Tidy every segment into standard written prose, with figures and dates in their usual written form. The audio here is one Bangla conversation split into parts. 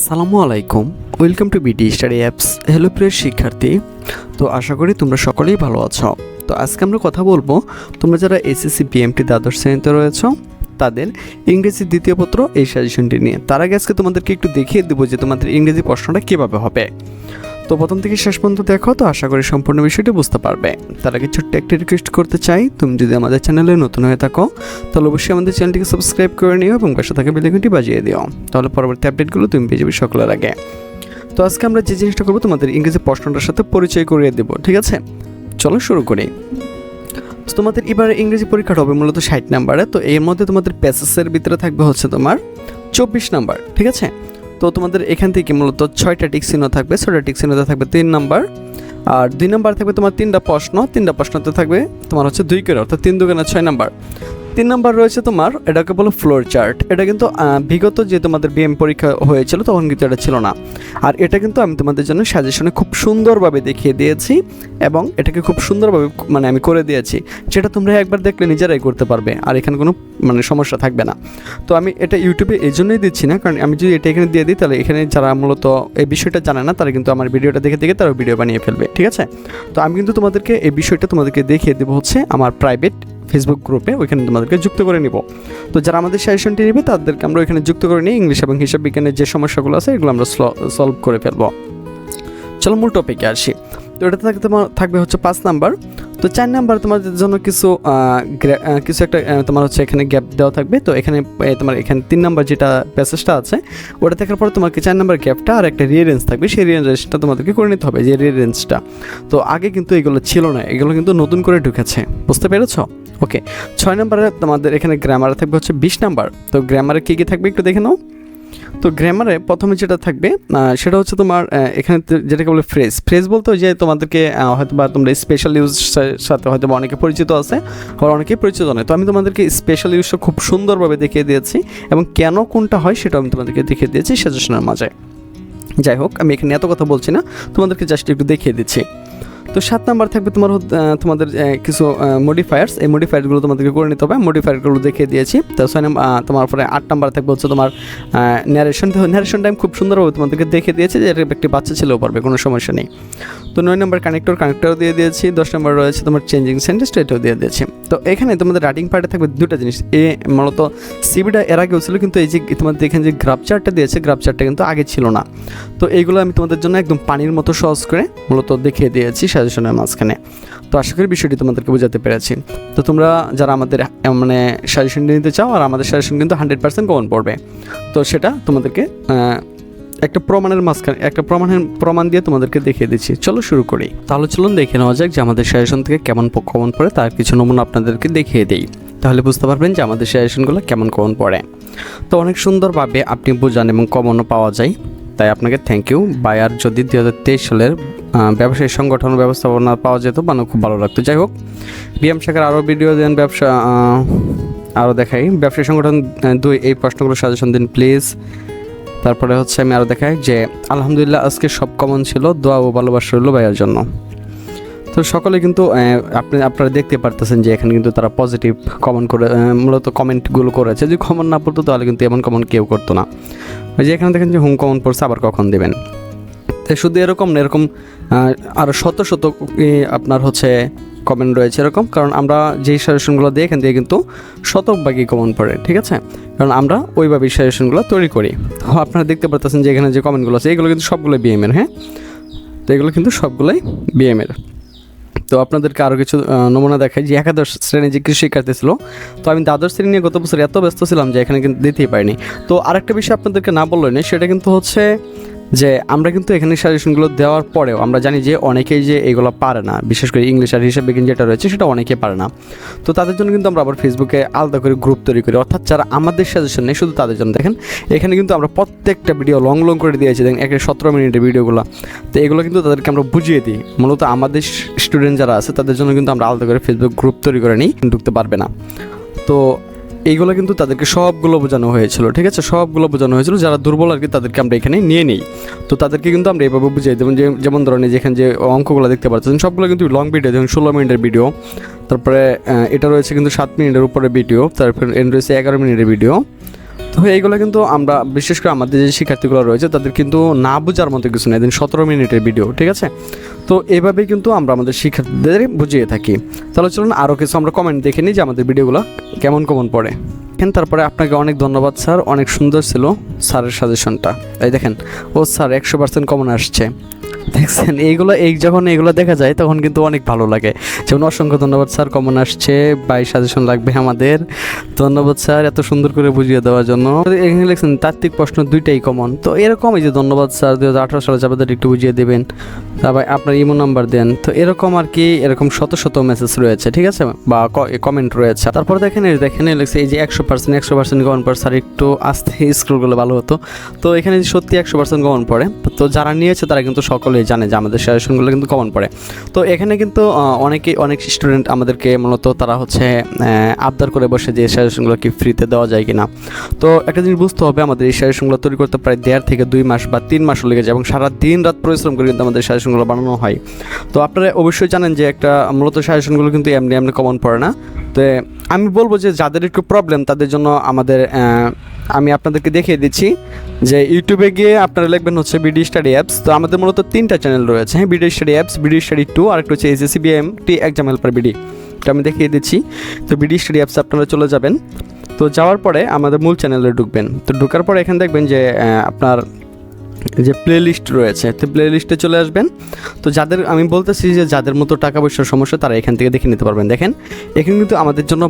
আসসালামু আলাইকুম, welcome to BD study apps. Hello প্রিয় শিক্ষার্থী, তো আশা করি তোমরা সকলেই ভালো আছো। তো আজকে আমরা কথা বলবো তোমরা যারা এসএসসি বিএমটি দ্বাদশ শ্রেণীতে রয়েছো তাদের ইংরেজি দ্বিতীয় পত্র এই সাজেশনটি নিয়ে। তার আগে আজকে তোমাদেরকে একটু দেখিয়ে দেবো যে তোমাদের ইংরেজি প্রশ্নটা কীভাবে হবে। তো প্রথম থেকে শেষ পর্যন্ত দেখো, তো আশা করি সম্পূর্ণ বিষয়টি বুঝতে পারবে। তার আগে ছোট্ট একটা রিকোয়েস্ট করতে চাই, তুমি যদি আমাদের চ্যানেলে নতুন হয়ে থাকো তাহলে অবশ্যই আমাদের চ্যানেলটিকে সাবস্ক্রাইব করে নিও এবং পাশে থাকা বেল আইকনটি বাজিয়ে দিও, তাহলে পরবর্তী আপডেটগুলো তুমি পেয়ে যাবে সকলের আগে। তো আজকে আমরা যে জিনিসটা করবো তোমাদের ইংরেজি প্রশ্নটার সাথে পরিচয় করিয়ে দেবো, ঠিক আছে? চলো শুরু করি। তোমাদের এবারে ইংরেজি পরীক্ষাটা হবে মূলত 60 নাম্বারে। তো এর মধ্যে তোমাদের প্যাসেজের ভিতরে থাকবে হচ্ছে তোমার 24 নাম্বার, ঠিক আছে? তো তোমাদের এখান থেকে মূলত 6টা টিক চিহ্ন থাকবে, 6টা টিক চিহ্নতে থাকবে 3 নাম্বার, আর 2 নাম্বার থাকবে তোমার 3টা প্রশ্ন, 3টা প্রশ্নতে থাকবে তোমার হচ্ছে 2 করে, অর্থাৎ 3 দুগুণে 6 নাম্বার। 3 নাম্বার রয়েছে তোমার, এটাকে বলো ফ্লোর চার্ট। এটা কিন্তু বিগত যে তোমাদের বিএম পরীক্ষা হয়েছিল তখন কিন্তু এটা ছিল না, আর এটা কিন্তু আমি তোমাদের জন্য সাজেশনে খুব সুন্দরভাবে দেখিয়ে দিয়েছি এবং এটাকে খুব সুন্দরভাবে আমি করে দিয়েছি, যেটা তোমরা একবার দেখলে নিজেরাই করতে পারবে, আর এখানে কোনো সমস্যা থাকবে না। তো আমি এটা ইউটিউবে এই জন্যই দিচ্ছি না, কারণ আমি যদি এটা এখানে দিয়ে দিই তাহলে এখানে যারা মূলত এই বিষয়টা জানে না তারা কিন্তু আমার ভিডিওটা দেখে দেখে তারা ভিডিও বানিয়ে ফেলবে, ঠিক আছে? তো আমি কিন্তু তোমাদেরকে এই বিষয়টা তোমাদেরকে দেখিয়ে দেবো হচ্ছে আমার প্রাইভেট ফেসবুক গ্রুপে, ওইখানে তোমাদেরকে যুক্ত করে নিব। তো যারা আমাদের সাজেশনটি নেবে তাদেরকে আমরা ওইখানে যুক্ত করে নিই, ইংলিশ এবং হিসাব বিজ্ঞানের যে সমস্যাগুলো আছে এগুলো আমরা সলভ করে ফেলবো। চলো মূল টপিকে আসি। তো এটা থাকবে হচ্ছে 5 নাম্বার। তো 4 নাম্বার তোমাদের জন্য কিছু একটা তোমার হচ্ছে এখানে গ্যাপ দেওয়া থাকবে। তো এখানে তোমার এখানে 3 নাম্বার যেটা প্যাসেজটা আছে ওটা দেখার পর তোমাকে 4 নাম্বার গ্যাপটা আর একটা রিয়ারেঞ্জ থাকবে, সেই রিয়ারেঞ্জটা তোমাদেরকে করে নিতে হবে, যে রিয়ারেঞ্জটা। তো আগে কিন্তু এগুলো ছিল না, এগুলো কিন্তু নতুন করে ঢুকেছে, বুঝতে পেরেছো? ওকে। 6 নাম্বারে তোমাদের এখানে গ্রামারে থাকবে হচ্ছে 20 নাম্বার। তো গ্রামারে কী কী থাকবে একটু দেখে নাও। তো গ্রামারে প্রথমে যেটা থাকবে সেটা হচ্ছে তোমার এখানে যেটাকে বলে ফ্রেজ বলতে যে তোমাদেরকে হয়তো বা তোমরা স্পেশাল ইউজ সাথে হয়তো বা অনেকে পরিচিত আছে, আবার অনেকেই পরিচিত নয়। তো আমি তোমাদেরকে স্পেশাল ইউজটা খুব সুন্দরভাবে দেখিয়ে দিয়েছি এবং কেন কোনটা হয় সেটাও আমি তোমাদেরকে দেখিয়ে দিয়েছি সাজেশনের মাঝে। যাই হোক, আমি এখানে এত কথা বলছি না, তোমাদেরকে জাস্ট একটু দেখিয়ে দিচ্ছি। তো 7 নাম্বার থাকবে তোমাদের কিছু মডিফায়ার্স, এই মডিফায়ারগুলো তোমাদেরকে করে নিতে হবে, মডিফায়ারগুলো দেখিয়ে দিয়েছি। তো 6 নাম্বার তোমার পরে 8 নাম্বার থাকবে হচ্ছে তোমার ন্যারেশনটা আমি খুব সুন্দরভাবে তোমাদেরকে দেখিয়ে দিয়েছি, যে একটি বাচ্চা ছেলেও পারবে, কোনো সমস্যা নেই। তো 9 নাম্বার কানেক্টরও দিয়ে দিয়েছি। 10 নাম্বার রয়েছে তোমার চেঞ্জিং সেন্টেন্সটা, এটাও দিয়ে দিয়েছি। তো এখানে তোমাদের রাইটিং পার্টে থাকবে দুটো জিনিস, মূলত সিবিটা এর আগেও ছিল, কিন্তু এই যে তোমাদের এখানে যে গ্রাফ চার্টটা দিয়েছে, গ্রাফ চার্টটা কিন্তু আগে ছিল না। তো এইগুলো আমি তোমাদের জন্য একদম পানির মতো সহজ করে মূলত দেখিয়ে দিয়েছি সাজেশনের মাঝখানে। তো আশা করি বিষয়টি তোমাদেরকে বোঝাতে পেরেছি। তো তোমরা যারা আমাদের সাজেশন নিতে চাও, আর আমাদের সাজেশন কিন্তু 100% কমন পড়বে, তো সেটা তোমাদেরকে একটা প্রমাণের মাঝখানে একটা প্রমাণ দিয়ে তোমাদেরকে দেখিয়ে দিচ্ছি। চলো শুরু করি। তাহলে চলুন দেখে নেওয়া যাক যে আমাদের সাজেশন থেকে কেমন কমন পড়ে, তার কিছু নমুনা আপনাদেরকে দেখিয়ে দিই, তাহলে বুঝতে পারবেন যে আমাদের সাজেশনগুলো কেমন কমন পড়ে। তো অনেক সুন্দরভাবে আপনি বোঝান এবং কমনও পাওয়া যায়, তাই আপনাকে থ্যাংক ইউ। বায়ার যদি 2023 সালের ব্যবসায়ী সংগঠন ব্যবস্থাপনা পাওয়া যেত খুব ভালো লাগতো। যাই হোক, বিএম শাখার আরও ভিডিও দেন, আরও দেখাই ব্যবসায়ী সংগঠন 2 এই প্রশ্নগুলো সাজেশন দিন প্লিজ। তারপরে হচ্ছে আমি আরও দেখাই যে আলহামদুলিল্লাহ আজকে সব কমন ছিল, দোয়া ও ভালোবাসা রইল ভাইয়ার জন্য। তো সকলে কিন্তু আপনারা দেখতে পারতেছেন যে এখানে কিন্তু তারা পজিটিভ কমন করে মূলত কমেন্টগুলো করেছে। যদি কমন না পড়তো তাহলে কিন্তু এমন কমন কেউ করতো না। ওই যে এখানে দেখেন যে হুম কমন পড়ছে, আবার কখন দেবেন। তাই শুধু এরকম না, এরকম আরও শত আপনার হচ্ছে কমেন্ট রয়েছে এরকম, কারণ আমরা যেই সাজেশনগুলো দিই এখান থেকে কিন্তু শতভাগই কমন পড়ে, ঠিক আছে? কারণ আমরা ওইভাবেই সাজেশনগুলো তৈরি করি। তো আপনারা দেখতে পারতেছেন যে এখানে যে কমেন্টগুলো আছে এগুলো কিন্তু সবগুলোই বিএমের, হ্যাঁ? তো এগুলো কিন্তু সবগুলোই বিএমের। তো আপনাদেরকে আরও কিছু নমুনা দেখাই যে 11 শ্রেণী যে কৃষি শিক্ষার্থী ছিল, তো আমি দ্বাদশ শ্রেণী নিয়ে গত বছর এত ব্যস্ত ছিলাম যে এখানে কিন্তু দিতেই পারিনি। তো আরেকটা বিষয় আপনাদেরকে না বললেই নেই, সেটা কিন্তু হচ্ছে যে আমরা কিন্তু এখানে সাজেশনগুলো দেওয়ার পরেও আমরা জানি যে অনেকেই যে এগুলো পারে না, বিশেষ করে ইংলিশ আর হিসাব বিজ্ঞান যেটা রয়েছে সেটা অনেকেই পারে না। তো তাদের জন্য কিন্তু আমরা আবার ফেসবুকে আলাদা করে গ্রুপ তৈরি করি, অর্থাৎ যারা আমাদের সাজেশন নেই শুধু তাদের জন্য। দেখেন এখানে কিন্তু আমরা প্রত্যেকটা ভিডিও লং করে দিয়েছি, দেখেন 17 মিনিটের ভিডিওগুলো। তো এগুলো কিন্তু তাদেরকে আমরা বুঝিয়ে দিই, মূলত আমাদের স্টুডেন্ট যারা আছে তাদের জন্য কিন্তু আমরা আলাদা করে ফেসবুক গ্রুপ তৈরি করে নিই, ঢুকতে পারবে না। তো এইগুলো কিন্তু তাদেরকে সবগুলো বোঝানো হয়েছিল, ঠিক আছে? সবগুলো বোঝানো হয়েছিল, যারা দুর্বল আর কি তাদেরকে আমরা এখানে নিয়ে নিই। তো তাদেরকে কিন্তু আমরা এইভাবে বুঝিয়ে দেবো, যেমন ধরনের যেখানে যে অঙ্কগুলো দেখতে পাচ্ছেন সবগুলো কিন্তু লং ভিডিও, যেমন 16 মিনিটের ভিডিও, তারপরে এটা রয়েছে কিন্তু 7 মিনিটের উপরে ভিডিও, তারপরে রয়েছে 11 মিনিটের ভিডিও। তো তো এইগুলো কিন্তু আমরা বিশেষ করে আমাদের যে শিক্ষার্থীগুলো রয়েছে তাদের কিন্তু না বোঝার মতো কিছু নেই, 17 মিনিটের ভিডিও, ঠিক আছে। তো এভাবেই কিন্তু আমরা আমাদের শিক্ষার্থীদের বুঝিয়ে থাকি। তাহলে চলুন আরও কিছু আমরা কমেন্ট দেখে নিই যে আমাদের ভিডিওগুলো কেমন কমন পড়ে। তারপরে আপনাকে অনেক ধন্যবাদ স্যার, অনেক সুন্দর ছিল স্যারের সাজেশনটা। এই দেখেন, ও স্যার 100% কমন আসছে, দেখছেন। যখন এইগুলো দেখা যায় তখন কিন্তু অনেক ভালো লাগে। যেমন অসংখ্য ধন্যবাদ স্যার, কমন আসছে, বাই সাজেশন লাগবে আমাদের। ধন্যবাদ স্যার এত সুন্দর করে বুঝিয়ে দেওয়ার জন্য। এখানে লিখছেন তাত্ত্বিক প্রশ্ন 2টাই কমন। তো এরকম এই যে ধন্যবাদ স্যার 2018 সালে যাবেদের একটু বুঝিয়ে দেবেন, তারপর আপনার ইমো নাম্বার দেন। তো এরকম আর কি, এরকম শত শত মেসেজ রয়েছে, ঠিক আছে, বা কমেন্ট রয়েছে। তারপর দেখেন লিখছে এই যে 100% কমন পড়ে স্যার, একটু আস্তে স্ক্রল করলে ভালো হতো। তো এখানে সত্যি 100% কমন পড়ে। তো যারা নিয়েছে তারা কিন্তু সকলেই জানে যে আমাদের সাজেশনগুলো কিন্তু কমন পড়ে। তো এখানে কিন্তু অনেক স্টুডেন্ট আমাদেরকে মূলত তারা হচ্ছে আবদার করে বসে যে সাজেশনগুলো কি ফ্রিতে দেওয়া যায় কিনা। তো একটা জিনিস বুঝতে হবে, আমাদের এই সাজেশনগুলো তৈরি করতে প্রায় 1.5 থেকে 2 মাস বা 3 মাসও লেগে যায় এবং সারা দিন রাত পরিশ্রম করে কিন্তু আমাদের সাজেশনগুলো বানানো হয়। তো আপনারা অবশ্যই জানেন যে একটা মূলত সাজেশনগুলো কিন্তু এমনি কমন পড়ে না। তো আমি বলবো যে যাদের একটু প্রবলেম তাদের জন্য আমি আপনাদেরকে দেখিয়ে দিচ্ছি যে ইউটিউবে গিয়ে আপনারা লিখবেন হচ্ছে বিডি স্টাডি অ্যাপস। তো আমাদের মূলত 3টা চ্যানেল রয়েছে, হ্যাঁ, BD study apps, BD study 2 আর একটা হচ্ছে SSC BMT exam helper BD. তো আমি দেখিয়ে দিচ্ছি। তো বিডি স্টাডি অ্যাপস আপনারা চলে যাবেন। তো যাওয়ার পরে আমাদের মূল চ্যানেলে ঢুকবেন। তো ঢোকার পরে এখানে দেখবেন যে আপনার যে প্লে লিস্ট রয়েছে, তো প্লে লিস্টে চলে আসবেন। তো আমি বলতেছি যে যাদের মতো টাকা পয়সার সমস্যা তারা এখান থেকে দেখে নিতে পারবেন। দেখেন এখানে কিন্তু আমাদের জন্য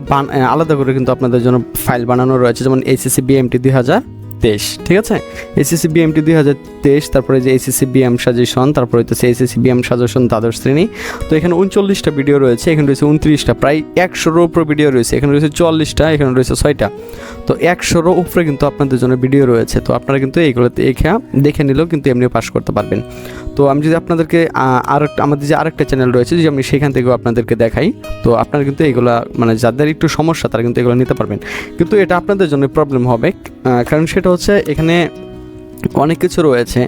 আলাদা করে কিন্তু আপনাদের জন্য ফাইল বানানো রয়েছে, যেমন এসএসসি বিএমটি 2023, ঠিক আছে, এসএসসি বিএমটি 2023, তারপরে যে এসএসসি বিএম সাজেশন, তারপরে হচ্ছে এসএসসি বিএম সাজেশন দ্বাদশ শ্রেণী। তো এখানে 39টা ভিডিও রয়েছে, এখানে রয়েছে 29টা, প্রায় 100-এর উপরে ভিডিও রয়েছে, এখানে রয়েছে 44টা, এখানে রয়েছে 6টা। তো 100-এর উপরে কিন্তু আপনাদের জন্য ভিডিও রয়েছে। তো আপনারা কিন্তু এইগুলোতে দেখে নিলেও কিন্তু এমনি পাস করতে পারবেন। তো আমি যদি আপনাদেরকে আমাদের যে আরেকটা চ্যানেল রয়েছে, যে আমি সেখান থেকেও আপনাদেরকে দেখাই, তো আপনারা কিন্তু এইগুলা মানে যাদের একটু সমস্যা তারা কিন্তু এগুলো নিতে পারবেন। কিন্তু এটা আপনাদের জন্য প্রবলেম হবে, কারণ সেটা হচ্ছে এখানে অনেক কিছু রয়েছে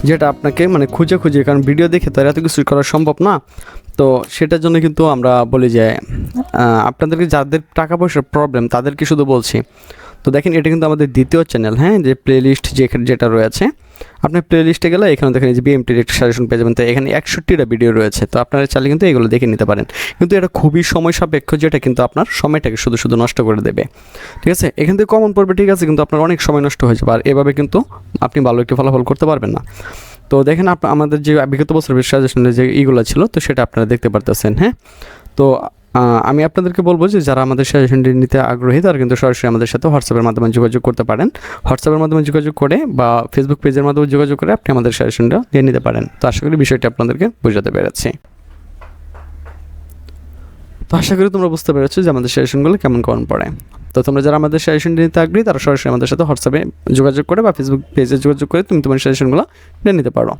যেটা আপনাকে মানে খুঁজে কারণ ভিডিও দেখে তো এত কিছু করা সম্ভব না। তো সেটার জন্য কিন্তু আমরা বলি যে আপনাদেরকে যাদের টাকা পয়সার প্রবলেম তাদেরকে শুধু বলছি। তো দেখেন এটা কিন্তু আমাদের দ্বিতীয় চ্যানেল, হ্যাঁ, যে প্লে লিস্ট যেটা রয়েছে, আপনি প্লে লিস্টে গেলে এখানে দেখেন যে বিএমটির একটা সাজেশন পেয়ে যাবেন। তো এখানে 61টা ভিডিও রয়েছে। তো আপনারা চাইলে কিন্তু এগুলো দেখে নিতে পারেন, কিন্তু এটা খুবই সময় সাপেক্ষ, যেটা কিন্তু আপনার সময়টাকে শুধু নষ্ট করে দেবে, ঠিক আছে। এখান থেকে কমন পড়বে, ঠিক আছে, কিন্তু আপনার অনেক সময় নষ্ট হয়ে যাবে, আর এভাবে কিন্তু আপনি ভালো একটি ফলাফল করতে পারবেন না। তো দেখেন আমাদের যে বিগত বছরের সাজেশনের যে ইগুলো ছিল, তো সেটা আপনারা দেখতে পারতেছেন, হ্যাঁ। তো আমি আপনাদেরকে বলবো যে যারা আমাদের সাজেশনটি নিতে আগ্রহী তারা কিন্তু সরাসরি আমাদের সাথে হোয়াটসঅ্যাপের মাধ্যমে যোগাযোগ করতে পারেন। হোয়াটসঅ্যাপের মাধ্যমে যোগাযোগ করে বা ফেসবুক পেজের মাধ্যমে যোগাযোগ করে আপনি আমাদের সাজেশনটা নিয়ে নিতে পারেন। তো আশা করি বিষয়টি আপনাদেরকে বোঝাতে পেরেছি। তো আশা করি তোমরা বুঝতে পেরেছো যে আমাদের সাজেশনগুলো কেমন পড়ে। তো তোমরা যারা আমাদের সাজেশনটি নিতে আগ্রহী তারা সরাসরি আমাদের সাথে হোয়াটসঅ্যাপে যোগাযোগ করে বা ফেসবুক পেজে যোগাযোগ করে তুমি তোমার সাজেশনগুলো নিয়ে নিতে পারো।